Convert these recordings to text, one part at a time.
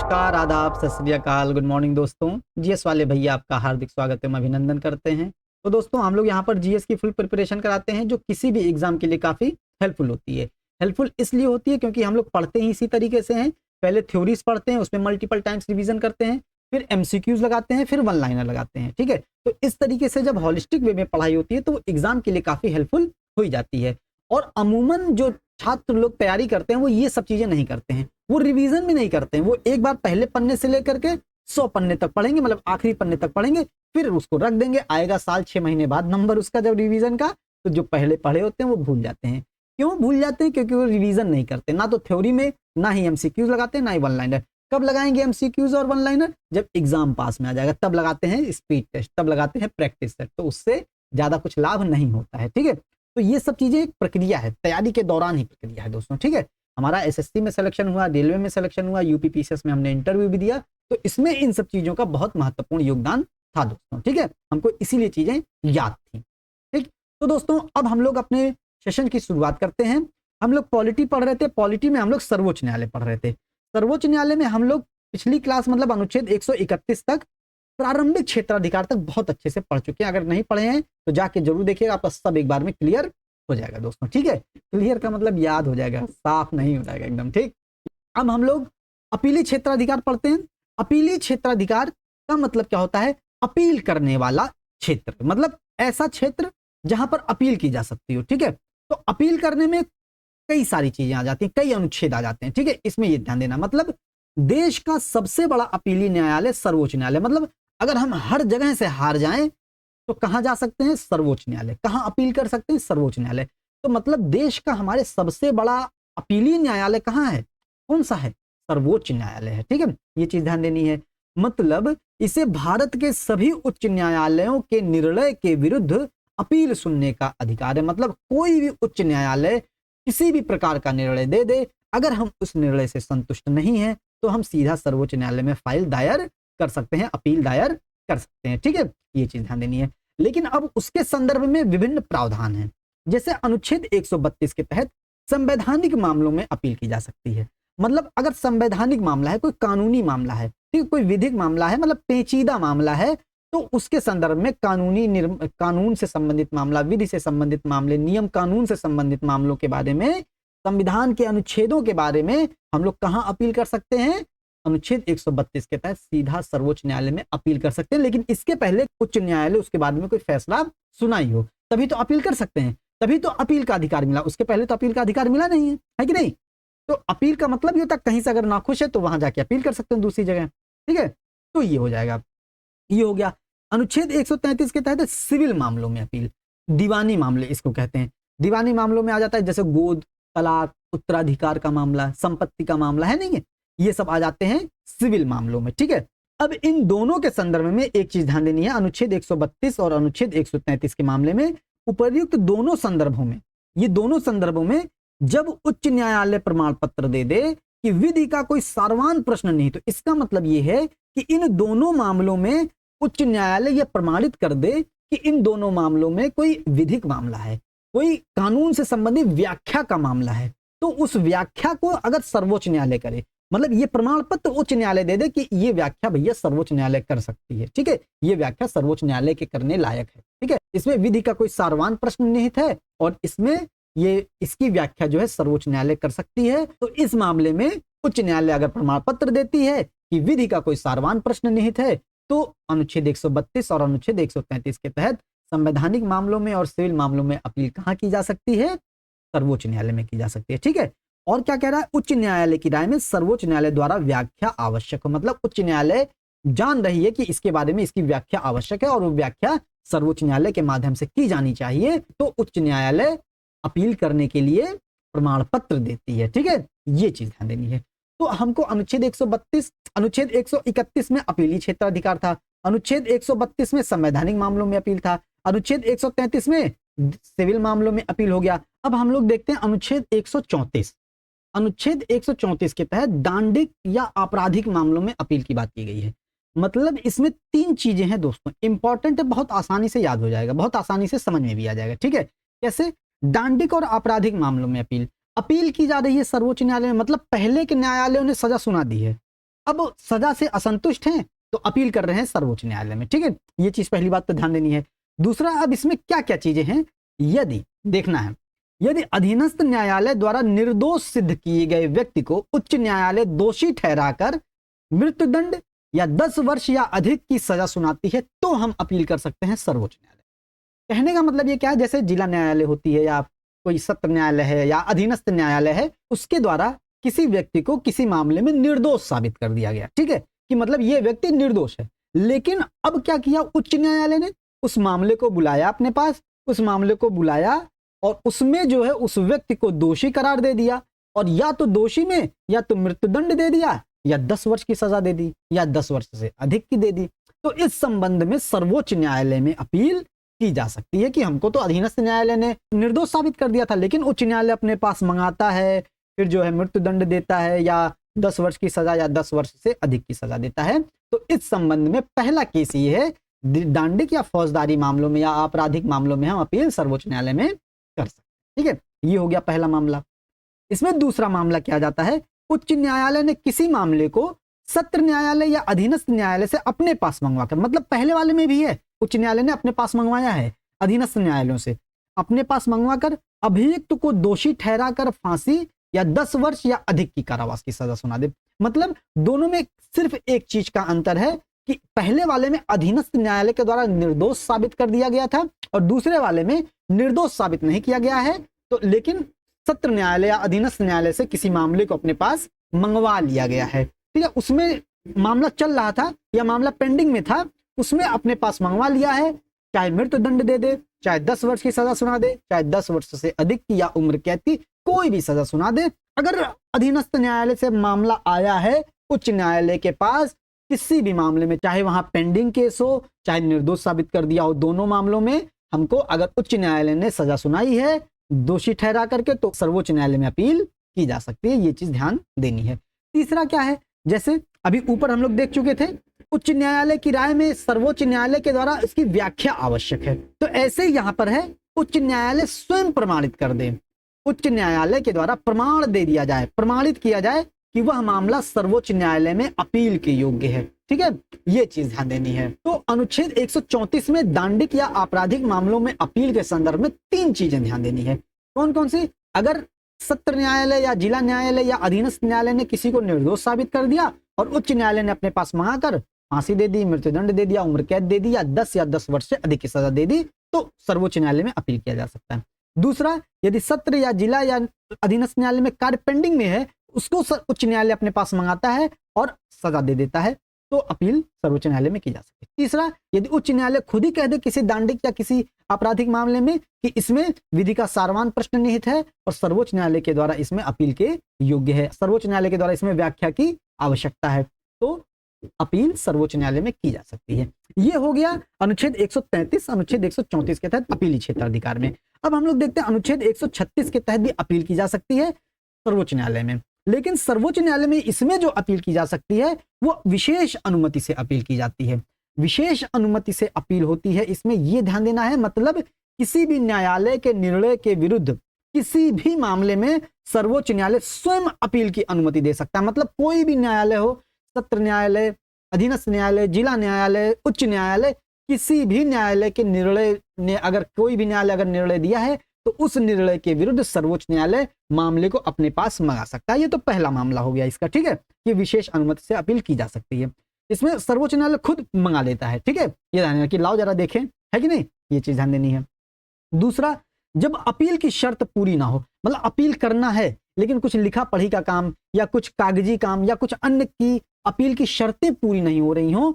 नमस्कार, आदाब, सत श्री अकाल, गुड मॉर्निंग दोस्तों। जीएस वाले भैया आपका हार्दिक स्वागत एवं अभिनंदन करते हैं। तो दोस्तों हम लोग यहाँ पर जीएस की फुल प्रिपरेशन कराते हैं जो किसी भी एग्जाम के लिए काफ़ी हेल्पफुल होती है। हेल्पफुल इसलिए होती है क्योंकि हम लोग पढ़ते ही इसी तरीके से हैं। पहले थ्योरीज पढ़ते हैं, उसमें मल्टीपल टाइम्स रिवीजन करते हैं, फिर एमसीक्यूज लगाते हैं, फिर वन लाइनर लगाते हैं। ठीक है, तो इस तरीके से जब हॉलिस्टिक वे में पढ़ाई होती है तो एग्जाम के लिए काफ़ी हेल्पफुल हो जाती है। और अमूमन जो छात्र लोग तैयारी करते हैं वो ये सब चीजें नहीं करते हैं, वो रिवीजन भी नहीं करते हैं। वो एक बार पहले पन्ने से लेकर के 100 पन्ने तक पढ़ेंगे, मतलब आखिरी पन्ने तक पढ़ेंगे, फिर उसको रख देंगे। आएगा साल 6 महीने बाद नंबर उसका जब रिवीजन का, तो जो पहले पढ़े होते हैं वो भूल जाते हैं। क्यों भूल जाते हैं? क्योंकि वो रिवीजन नहीं करते, ना तो थ्योरी में, ना ही एमसीक्यूज लगाते हैं, ना ही वन लाइनर। कब लगाएंगे एमसीक्यूज और वन लाइनर? जब एग्जाम पास में आ जाएगा, तब लगाते हैं स्पीड टेस्ट, तब लगाते हैं प्रैक्टिस टेस्ट, तो उससे ज्यादा कुछ लाभ नहीं होता है। ठीक है, तो ये सब चीजें एक प्रक्रिया है, तैयारी के दौरान ही प्रक्रिया है दोस्तों। ठीक है, हमारा एसएससी में सिलेक्शन हुआ, रेलवे में सिलेक्शन हुआ, यूपीपीसीएस में हमने इंटरव्यू भी दिया, तो इसमें इन सब चीजों का बहुत महत्वपूर्ण योगदान था दोस्तों। ठीक है, हमको इसीलिए चीजें याद थी। ठीक, तो दोस्तों अब हम लोग अपने सेशन की शुरुआत करते हैं। हम लोग पॉलिटी पढ़ रहे थे, पॉलिटी में हम लोग सर्वोच्च न्यायालय पढ़ रहे थे। सर्वोच्च न्यायालय में हम लोग पिछली क्लास मतलब अनुच्छेद 131 तक, प्रारंभिक क्षेत्राधिकार तक बहुत अच्छे से पढ़ चुके हैं। अगर नहीं पढ़े हैं तो जाके जरूर देखिएगा, आपका सब एक बार में क्लियर हो जाएगा दोस्तों। ठीक है, क्लियर का मतलब याद हो जाएगा, साफ नहीं हो जाएगा एकदम। ठीक, अब हम लोग अपीली क्षेत्राधिकार पढ़ते हैं। अपीली क्षेत्राधिकार का मतलब क्या होता है? अपील करने वाला क्षेत्र, मतलब ऐसा क्षेत्र जहां पर अपील की जा सकती हो। ठीक है, तो अपील करने में कई सारी चीजें आ जाती हैं, कई अनुच्छेद आ जाते हैं। ठीक है, इसमें ये ध्यान देना, मतलब देश का सबसे बड़ा अपीली न्यायालय सर्वोच्च न्यायालय। मतलब अगर हम हर जगह से हार जाएं तो कहां जा सकते हैं? सर्वोच्च न्यायालय। कहां अपील कर सकते हैं? सर्वोच्च न्यायालय। तो मतलब देश का हमारे सबसे बड़ा अपीली न्यायालय कहां है? कौन सा है? सर्वोच्च न्यायालय है। ठीक है, ये चीज ध्यान देनी है। मतलब इसे भारत के सभी उच्च न्यायालयों के निर्णय के विरुद्ध अपील सुनने का अधिकार है। मतलब कोई भी उच्च न्यायालय किसी भी प्रकार का निर्णय दे दे, अगर हम उस निर्णय से संतुष्ट नहीं है तो हम सीधा सर्वोच्च न्यायालय में फाइल दायर कर सकते हैं, अपील दायर कर सकते हैं। ठीक है, ये चीज ध्यान देनी है। लेकिन अब उसके संदर्भ में विभिन्न प्रावधान हैं। जैसे अनुच्छेद 132 के तहत संवैधानिक मामलों में अपील की जा सकती है। मतलब अगर संवैधानिक मामला है, कोई कानूनी मामला है, ठीक, कोई विधिक मामला है, मतलब पेचीदा मामला है, तो उसके संदर्भ में कानून से संबंधित मामला, विधि से संबंधित मामले, नियम कानून से संबंधित मामलों के बारे में, संविधान के अनुच्छेदों के बारे में हम लोग कहां अपील कर सकते हैं? अनुच्छेद 132 के तहत सीधा सर्वोच्च न्यायालय में अपील कर सकते हैं। लेकिन इसके पहले उच्च न्यायालय उसके बाद में कोई फैसला सुनाई हो, तभी तो अपील कर सकते हैं, तभी तो अपील का अधिकार मिला। उसके पहले तो अपील का अधिकार मिला नहीं है कि नहीं? तो अपील का मतलब ये होता है कहीं से अगर नाखुश है तो वहां जाके अपील कर सकते हैं दूसरी जगह। ठीक है, तो ये हो जाएगा, ये हो गया। अनुच्छेद 133 के तहत सिविल मामलों में अपील, दीवानी मामले इसको कहते हैं। दीवानी मामलों में आ जाता है जैसे गोद, तलाक, उत्तराधिकार का मामला, संपत्ति का मामला है, नहीं है, ये सब आ जाते हैं सिविल मामलों में। ठीक है, अब इन दोनों के संदर्भ में एक चीज ध्यान देनी है। अनुच्छेद 132 और अनुच्छेद 133 के मामले में उपर्युक्त दोनों संदर्भों में, ये दोनों संदर्भों में जब उच्च न्यायालय प्रमाण पत्र दे दे कि विधि का कोई सारवान प्रश्न नहीं, तो इसका मतलब यह है कि इन दोनों मामलों में उच्च न्यायालय यह प्रमाणित कर दे कि इन दोनों मामलों में कोई विधिक मामला है, कोई कानून से संबंधित व्याख्या का मामला है, तो उस व्याख्या को अगर सर्वोच्च न्यायालय करे, मतलब ये प्रमाण पत्र उच्च न्यायालय दे दे कि ये व्याख्या भैया सर्वोच्च न्यायालय कर सकती है। ठीक है, ये व्याख्या सर्वोच्च न्यायालय के करने लायक है। ठीक है, इसमें विधि का कोई सारवान प्रश्न निहित है और इसमें ये इसकी व्याख्या जो है सर्वोच्च न्यायालय कर सकती है, तो इस मामले में उच्च न्यायालय अगर प्रमाण पत्र देती है कि विधि का कोई सारवान प्रश्न निहित है, तो अनुच्छेद 132 और अनुच्छेद 133 के तहत संवैधानिक मामलों में और सिविल मामलों में अपील कहां की जा सकती है? सर्वोच्च न्यायालय में की जा सकती है। ठीक है, और क्या कह रहा है? उच्च न्यायालय की राय में सर्वोच्च न्यायालय द्वारा व्याख्या आवश्यक हो। मतलब उच्च न्यायालय जान रही है कि इसके बारे में इसकी व्याख्या आवश्यक है और वो व्याख्या सर्वोच्च न्यायालय के माध्यम से की जानी चाहिए, तो उच्च न्यायालय अपील करने के लिए प्रमाण पत्र देती है। ठीक है, ये चीज ध्यान देनी है। तो हमको अनुच्छेद 132, अनुच्छेद 131 में अपीली क्षेत्राधिकार था, अनुच्छेद 132 में संवैधानिक मामलों में अपील था, अनुच्छेद 133 में सिविल मामलों में अपील हो गया। अब हम लोग देखते हैं अनुच्छेद 134। अनुच्छेद 134 के तहत दांडिक या आपराधिक मामलों में अपील की बात की गई है। मतलब इसमें 3 चीजें हैं दोस्तों, इंपॉर्टेंट है, बहुत आसानी से याद हो जाएगा, बहुत आसानी से समझ में भी आ जाएगा। ठीक है, कैसे? दांडिक और आपराधिक मामलों में अपील की जा रही है सर्वोच्च न्यायालय में, मतलब पहले के न्यायालयों ने सजा सुना दी है, अब सजा से असंतुष्ट हैं तो अपील कर रहे हैं सर्वोच्च न्यायालय में। ठीक है, ये चीज पहली बात तो ध्यान देनी है। दूसरा, अब इसमें क्या क्या चीजें हैं यदि देखना है, यदि अधीनस्थ न्यायालय द्वारा निर्दोष सिद्ध किए गए व्यक्ति को उच्च न्यायालय दोषी ठहराकर मृत्युदंड या 10 वर्ष या अधिक की सजा सुनाती है तो हम अपील कर सकते हैं सर्वोच्च न्यायालय। कहने का मतलब ये क्या है, जैसे जिला न्यायालय होती है या कोई सत्र न्यायालय है या अधीनस्थ न्यायालय है, उसके द्वारा किसी व्यक्ति को किसी मामले में निर्दोष साबित कर दिया गया। ठीक है, कि मतलब ये व्यक्ति निर्दोष है, लेकिन अब क्या किया उच्च न्यायालय ने, उस मामले को बुलाया अपने पास, उस मामले को बुलाया और उसमें जो है उस व्यक्ति को दोषी करार दे दिया, और या तो दोषी में या तो मृत्युदंड दे दिया या 10 वर्ष की सजा दे दी या 10 वर्ष से अधिक की दे दी। तो इस संबंध में सर्वोच्च न्यायालय में अपील की जा सकती है कि हमको तो अधीनस्थ न्यायालय ने निर्दोष साबित कर दिया था, लेकिन उच्च न्यायालय अपने पास मंगाता है, फिर जो है मृत्युदंड देता है या 10 वर्ष की सजा या 10 वर्ष से अधिक की सजा देता है। तो इस संबंध में पहला केस ये है, दांडिक या फौजदारी मामलों में या आपराधिक मामलों में हम अपील सर्वोच्च न्यायालय में कर सकते हैं। ठीक है, ये हो गया पहला मामला। इसमें दूसरा मामला क्या जाता है, उच्च न्यायालय ने किसी मामले को सत्र न्यायालय या अधीनस्थ न्यायालय से अपने पास मंगवाकर, मतलब पहले वाले में भी है, उच्च न्यायालय ने अपने पास मंगवाया है, अधीनस्थ न्यायालयों से अपने पास मंगवाकर अभियुक्त को दोषी ठहराकर फांसी या 10 वर्ष या अधिक की कारावास की सजा सुना दे। मतलब दोनों में सिर्फ एक चीज का अंतर है कि पहले वाले में अधीनस्थ न्यायालय के द्वारा निर्दोष साबित कर दिया गया था और दूसरे वाले में निर्दोष साबित नहीं किया गया है, तो लेकिन सत्र न्यायालय या अधीनस्थ न्यायालय से किसी मामले को अपने पास मंगवा लिया गया है। ठीक है, उसमें मामला चल रहा था या मामला पेंडिंग में था, उसमें अपने पास मंगवा लिया है, चाहे मृत्युदंड दे दे, चाहे 10 वर्ष की सजा सुना दे, चाहे 10 वर्ष से अधिक की या उम्र कैद की कोई भी सजा सुना दे। अगर अधीनस्थ न्यायालय से मामला आया है उच्च न्यायालय के पास किसी भी मामले में, चाहे वहां पेंडिंग केस हो चाहे निर्दोष साबित कर दिया हो, दोनों मामलों में हमको अगर उच्च न्यायालय ने सजा सुनाई है दोषी ठहरा करके, तो सर्वोच्च न्यायालय में अपील की जा सकती है। ये चीज ध्यान देनी है। तीसरा क्या है, जैसे अभी ऊपर हम लोग देख चुके थे, उच्च न्यायालय की राय में सर्वोच्च न्यायालय के द्वारा इसकी व्याख्या आवश्यक है, तो ऐसे यहां पर है उच्च न्यायालय स्वयं प्रमाणित कर दे, उच्च न्यायालय के द्वारा प्रमाण दे दिया जाए, प्रमाणित किया जाए कि वह मामला सर्वोच्च न्यायालय में अपील के योग्य है। ठीक है, ये चीज ध्यान देनी है। तो अनुच्छेद 134 में दांडिक या आपराधिक मामलों में अपील के संदर्भ में 3 चीजें ध्यान देनी है। कौन कौन सी, अगर सत्र न्यायालय या जिला न्यायालय या अधीनस्थ न्यायालय ने किसी को निर्दोष साबित कर दिया और उच्च न्यायालय ने अपने पास मंगाकर फांसी दे दी, मृत्युदंड दे दिया, उम्र कैद दे दी या 10 वर्ष से अधिक की सजा दे दी, तो सर्वोच्च न्यायालय में अपील किया जा सकता है। दूसरा, यदि सत्र या जिला या अधीनस्थ न्यायालय में कार्य पेंडिंग में है, उसको उच्च न्यायालय अपने पास मंगाता है और सजा दे देता है, तो अपील सर्वोच्च न्यायालय में की जा सकती है। तीसरा, यदि उच्च न्यायालय खुद ही कह दे किसी दांडिक या किसी आपराधिक मामले में कि इसमें विधि का सारवान प्रश्न निहित है और सर्वोच्च न्यायालय के द्वारा इसमें अपील के योग्य है, सर्वोच्च न्यायालय के द्वारा इसमें व्याख्या की आवश्यकता है, तो अपील सर्वोच्च न्यायालय में की जा सकती है। यह हो गया अनुच्छेद 133 अनुच्छेद 134 के तहत अपीली क्षेत्राधिकार में। अब हम लोग देखते हैं अनुच्छेद 136 के तहत भी अपील की जा सकती है सर्वोच्च न्यायालय में, लेकिन सर्वोच्च न्यायालय में इसमें जो अपील की जा सकती है वो विशेष अनुमति से अपील की जाती है। विशेष अनुमति से अपील होती है, इसमें यह ध्यान देना है, मतलब किसी भी न्यायालय के निर्णय के विरुद्ध किसी भी मामले में सर्वोच्च न्यायालय स्वयं अपील की अनुमति दे सकता है। मतलब कोई भी न्यायालय हो, सत्र न्यायालय, अधीनस्थ न्यायालय, जिला न्यायालय, उच्च न्यायालय, किसी भी न्यायालय के निर्णय ने अगर कोई भी न्यायालय अगर निर्णय दिया है तो उस निर्णय के विरुद्ध सर्वोच्च न्यायालय मामले को अपने पास मंगा सकता है। ये तो पहला मामला हो गया इसका। ठीक है, ये विशेष अनुमति से अपील की जा सकती है, इसमें सर्वोच्च न्यायालय खुद मंगा लेता है। ठीक है, ये ध्यान देना कि लाओ जरा देखें, है कि नहीं, ये चीज ध्यान देनी है। दूसरा, जब अपील की शर्त पूरी ना हो, मतलब अपील करना है लेकिन कुछ लिखा पढ़ी का काम या कुछ कागजी काम या कुछ अन्य की अपील की शर्तें पूरी नहीं हो रही हो,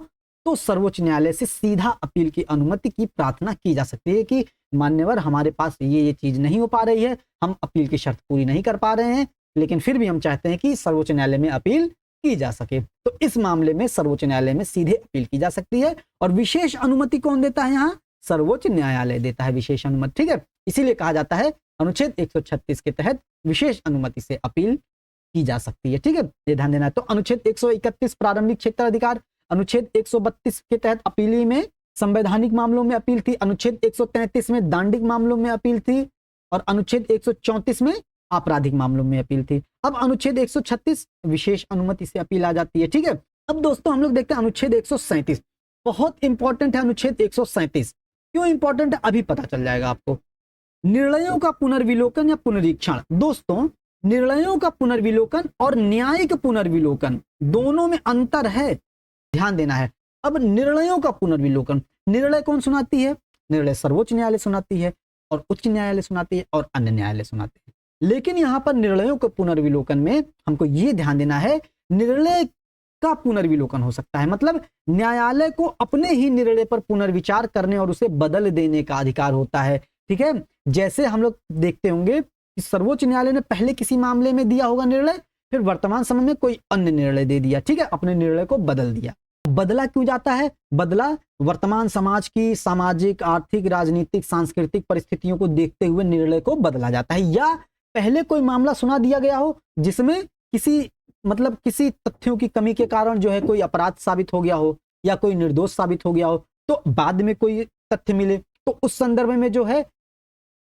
तो सर्वोच्च न्यायालय से सीधा अपील की अनुमति की प्रार्थना की जा सकती है कि मान्यवर हमारे पास ये चीज नहीं हो पा रही है, हम अपील की शर्त पूरी नहीं कर पा रहे हैं, लेकिन फिर भी हम चाहते हैं कि सर्वोच्च न्यायालय में अपील की जा सके, तो इस मामले में सर्वोच्च न्यायालय में सीधे अपील की जा सकती है। और विशेष अनुमति कौन देता है, यहाँ सर्वोच्च न्यायालय देता है विशेष अनुमति। ठीक है, इसीलिए कहा जाता है अनुच्छेद 136 के तहत विशेष अनुमति से अपील की जा सकती है। ठीक है, ये ध्यान देना है। तो अनुच्छेद 131 प्रारंभिक क्षेत्राधिकार, अनुच्छेद 132 के तहत अपीली में संवैधानिक मामलों में अपील थी, अनुच्छेद 133 में दांडिक मामलों में अपील थी और अनुच्छेद 134 में आपराधिक मामलों में अपील थी। अब अनुच्छेद 136 विशेष अनुमति से अपील आ जाती है। ठीक है, अब दोस्तों हम लोग देखते हैं अनुच्छेद 137, बहुत इंपॉर्टेंट है अनुच्छेद 137। क्यों इंपॉर्टेंट है अभी पता चल जाएगा आपको। निर्णयों का पुनर्विलोकन या पुनरीक्षण। दोस्तों निर्णयों का पुनर्विलोकन और न्यायिक पुनर्विलोकन दोनों में अंतर है, ध्यान देना है। अब निर्णयों का पुनर्विलोकन, निर्णय कौन सुनाती है? निर्णय सर्वोच्च न्यायालय सुनाती है और उच्च न्यायालय सुनाती है और अन्य न्यायालय सुनाते हैं। लेकिन यहां पर निर्णयों के पुनर्विलोकन में हमको यह ध्यान देना है, निर्णय का पुनर्विलोकन हो सकता है, मतलब न्यायालय को अपने ही निर्णय पर पुनर्विचार करने और उसे बदल देने का अधिकार होता है। ठीक है, जैसे हम लोग देखते होंगे कि सर्वोच्च न्यायालय ने पहले किसी मामले में दिया होगा निर्णय, फिर वर्तमान समय में कोई अन्य निर्णय दे दिया। ठीक है, अपने निर्णय को बदल दिया। बदला क्यों जाता है? बदला वर्तमान समाज की सामाजिक, आर्थिक, राजनीतिक, सांस्कृतिक परिस्थितियों को देखते हुए निर्णय को बदला जाता है। या पहले कोई मामला सुना दिया गया हो जिसमें किसी तथ्यों की कमी के कारण जो है कोई अपराध साबित हो गया हो या कोई निर्दोष साबित हो गया हो, तो बाद में कोई तथ्य मिले तो उस संदर्भ में जो है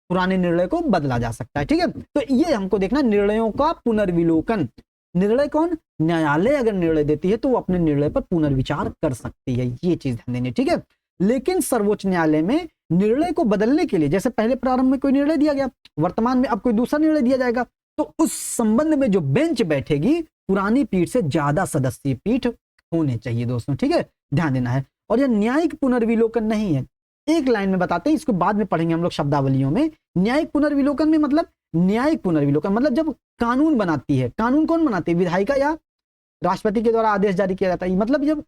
पुराने निर्णय को बदला जा सकता है। ठीक है, तो ये हमको देखना, निर्णयों का पुनर्विलोकन। निर्णय कौन? न्यायालय अगर निर्णय देती है तो वो अपने निर्णय पर पुनर्विचार कर सकती है, ये चीज ध्यान देनी। ठीक है, लेकिन सर्वोच्च न्यायालय में निर्णय को बदलने के लिए, जैसे पहले प्रारंभ में कोई निर्णय दिया गया, वर्तमान में अब कोई दूसरा निर्णय दिया जाएगा, तो उस संबंध में जो बेंच बैठेगी पुरानी पीठ से ज्यादा सदस्यीय पीठ होने चाहिए दोस्तों। ठीक है, ध्यान देना है। और यह न्यायिक पुनर्विलोकन नहीं है, एक लाइन में बताते हैं, इसको बाद में पढ़ेंगे हम लोग शब्दावलियों में। न्यायिक पुनर्विलोकन में मतलब, न्यायिक पुनर्विलोकन मतलब जब कानून बनाती है, कानून कौन बनाती है? विधायिका या राष्ट्रपति के द्वारा आदेश जारी किया जाता है। मतलब जब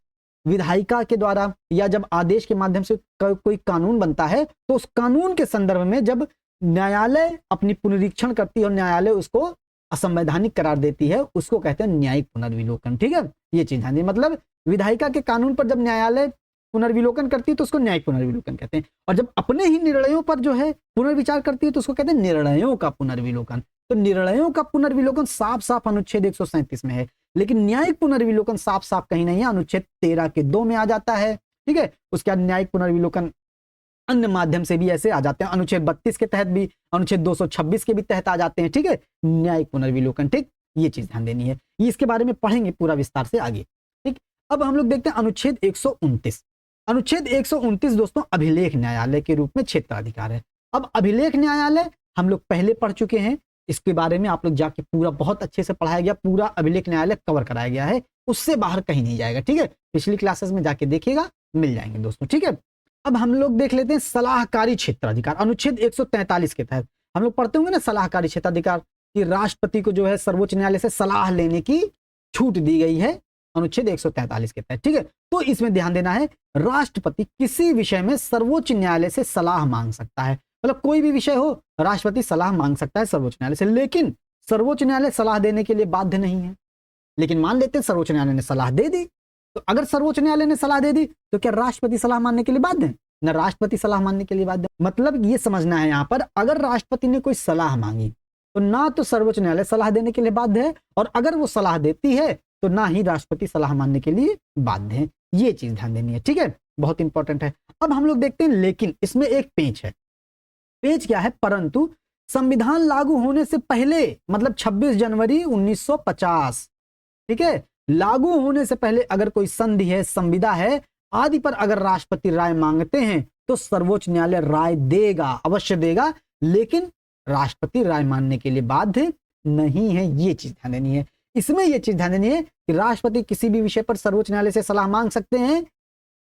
विधायिका के द्वारा या जब आदेश के माध्यम से कोई कानून बनता है तो उस कानून के संदर्भ में जब न्यायालय अपनी पुनरीक्षण करती है और न्यायालय उसको असंवैधानिक करार देती है, उसको कहते हैं न्यायिक पुनर्विलोकन। ठीक है, ये चीज ध्यान दें, मतलब विधायिका के कानून पर जब न्यायालय पुनर्विलोकन करती है तो उसको न्यायिक पुनर्विलोकन कहते हैं, और जब अपने ही निर्णयों पर जो है पुनर्विचार करती है तो उसको कहते हैं निर्णयों का पुनर्विलोकन। तो निर्णयों का पुनर्विलोकन साफ साफ अनुच्छेद 137 में है, लेकिन न्यायिक पुनर्विलोकन साफ साफ कहीं नहीं है, अनुच्छेद 13 के 2 में आ जाता है। ठीक है, उसके बाद न्यायिक पुनर्विलोकन अन्य माध्यम से भी ऐसे आ जाते हैं, अनुच्छेद 32 के तहत भी, अनुच्छेद 226 के भी तहत आ जाते हैं। ठीक है, न्यायिक पुनर्विलोकन। ठीक, ये चीज ध्यान देनी है, ये इसके बारे में पढ़ेंगे पूरा विस्तार से आगे। ठीक, अब हम लोग देखते हैं अनुच्छेद 129। अनुच्छेद 129 दोस्तों अभिलेख न्यायालय के रूप में क्षेत्राधिकार है। अब अभिलेख न्यायालय हम लोग पहले पढ़ चुके हैं, इसके बारे में आप लोग जाके पूरा बहुत अच्छे से पढ़ाया गया, पूरा अभिलेख न्यायालय कवर कराया गया है, उससे बाहर कहीं नहीं जाएगा। ठीक है, पिछली क्लासेस में जाके देखिएगा, मिल जाएंगे दोस्तों। ठीक है, अब हम लोग देख लेते हैं सलाहकारी क्षेत्राधिकार। अनुच्छेद 143 के तहत हम लोग पढ़ते होंगे ना सलाहकारी क्षेत्राधिकार, कि राष्ट्रपति को जो है सर्वोच्च न्यायालय से सलाह लेने की छूट दी गई है अनुच्छेद 143 के तहत। ठीक है, तो इसमें ध्यान देना है, राष्ट्रपति किसी विषय में सर्वोच्च न्यायालय से सलाह मांग सकता है, मतलब कोई भी विषय हो राष्ट्रपति सलाह मांग सकता है सर्वोच्च न्यायालय से, लेकिन सर्वोच्च न्यायालय सलाह देने के लिए बाध्य नहीं है। लेकिन मान लेते हैं सर्वोच्च न्यायालय ने सलाह दे दी, तो अगर सर्वोच्च न्यायालय ने सलाह दे दी तो क्या राष्ट्रपति सलाह मानने के लिए बाध्य है? न राष्ट्रपति सलाह मानने के लिए बाध्य। मतलब ये समझना है यहाँ पर, अगर राष्ट्रपति ने कोई सलाह मांगी तो ना तो सर्वोच्च न्यायालय सलाह देने के लिए बाध्य है, और अगर वो सलाह देती है तो ना ही राष्ट्रपति सलाह मानने के लिए बाध्य है। ये चीज ध्यान देनी है। ठीक है, बहुत इंपॉर्टेंट है। अब हम लोग देखते हैं, लेकिन इसमें एक पेच है। पेच क्या है? परंतु संविधान लागू होने से पहले, मतलब 26 जनवरी 1950, ठीक है, लागू होने से पहले अगर कोई संधि है, संविदा है आदि पर अगर राष्ट्रपति राय मांगते हैं तो सर्वोच्च न्यायालय राय देगा, अवश्य देगा, लेकिन राष्ट्रपति राय मानने के लिए बाध्य नहीं है। ये चीज ध्यान देनी है। इसमें यह चीज ध्यान देनी है कि राष्ट्रपति किसी भी विषय पर सर्वोच्च न्यायालय से सलाह मांग सकते हैं,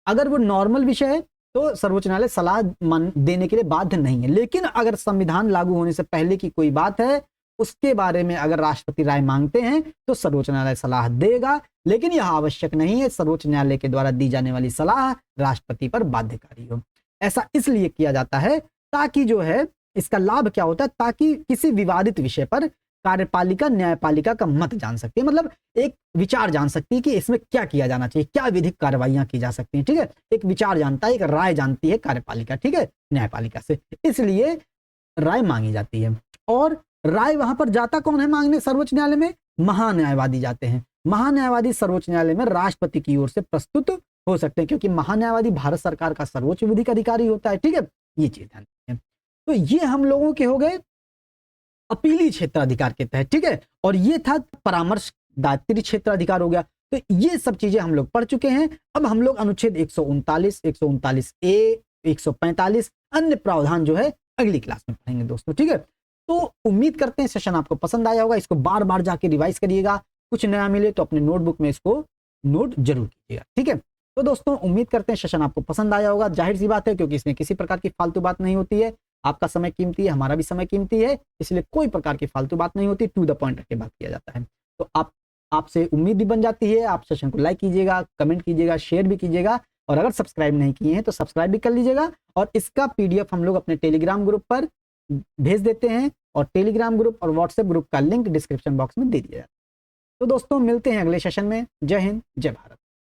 अगर वो नॉर्मल विषय है तो सर्वोच्च न्यायालय सलाह देने के लिए बाध्य नहीं है। लेकिन अगर संविधान लागू होने से पहले की कोई बात है, उसके बारे में अगर राष्ट्रपति राय मांगते हैं तो सर्वोच्च न्यायालय सलाह देगा, लेकिन यह आवश्यक नहीं है सर्वोच्च न्यायालय के द्वारा दी जाने वाली सलाह राष्ट्रपति पर बाध्यकारी हो। ऐसा इसलिए किया जाता है ताकि जो है, इसका लाभ क्या होता है, ताकि किसी विवादित विषय पर कार्यपालिका न्यायपालिका का मत जान सकती है, मतलब एक विचार जान सकती है कि इसमें क्या किया जाना चाहिए, क्या विधिक कार्रवाइयां की जा सकती हैं। ठीक है, एक विचार जानता है, एक राय जानती है कार्यपालिका, ठीक है, न्यायपालिका से, इसलिए राय मांगी जाती है। और राय वहां पर जाता कौन है मांगने? सर्वोच्च न्यायालय में महान्यायवादी जाते हैं। महान्यायवादी सर्वोच्च न्यायालय में राष्ट्रपति की ओर से प्रस्तुत हो सकते हैं, क्योंकि महान्यायवादी भारत सरकार का सर्वोच्च विधिक अधिकारी होता है। ठीक है, ये चीज ध्यान रखें। तो ये हम लोगों के हो गए अपीली क्षेत्राधिकार के तहत, ठीक है। और ये था परामर्श दात्री क्षेत्राधिकार हो गया। तो ये सब चीजें हम लोग पढ़ चुके हैं। अब हम लोग अनुच्छेद 139, 139 ए, 145 अन्य प्रावधान जो है अगली क्लास में पढ़ेंगे दोस्तों, ठीक है। तो उम्मीद करते हैं सेशन आपको पसंद आया होगा। इसको बार बार जाके रिवाइज करिएगा, कुछ नया मिले तो अपने नोटबुक में इसको नोट जरूर कीजिएगा, ठीक है। तो दोस्तों उम्मीद करते हैं सेशन आपको पसंद आया होगा। जाहिर सी बात है, क्योंकि इसमें किसी प्रकार की फालतू बात नहीं होती है। आपका समय कीमती है, हमारा भी समय कीमती है, इसलिए कोई प्रकार की फालतू बात नहीं होती, टू द पॉइंट रख के बात किया जाता है। तो आपसे उम्मीद भी बन जाती है। आप सेशन को लाइक कीजिएगा, कमेंट कीजिएगा, शेयर भी कीजिएगा, और अगर सब्सक्राइब नहीं किए हैं तो सब्सक्राइब भी कर लीजिएगा। और इसका पीडीएफ हम लोग अपने टेलीग्राम ग्रुप पर भेज देते हैं, और टेलीग्राम ग्रुप और व्हाट्सएप ग्रुप का लिंक डिस्क्रिप्शन बॉक्स में दे दिया जाता है। तो दोस्तों मिलते हैं अगले सेशन में। जय हिंद, जय भारत।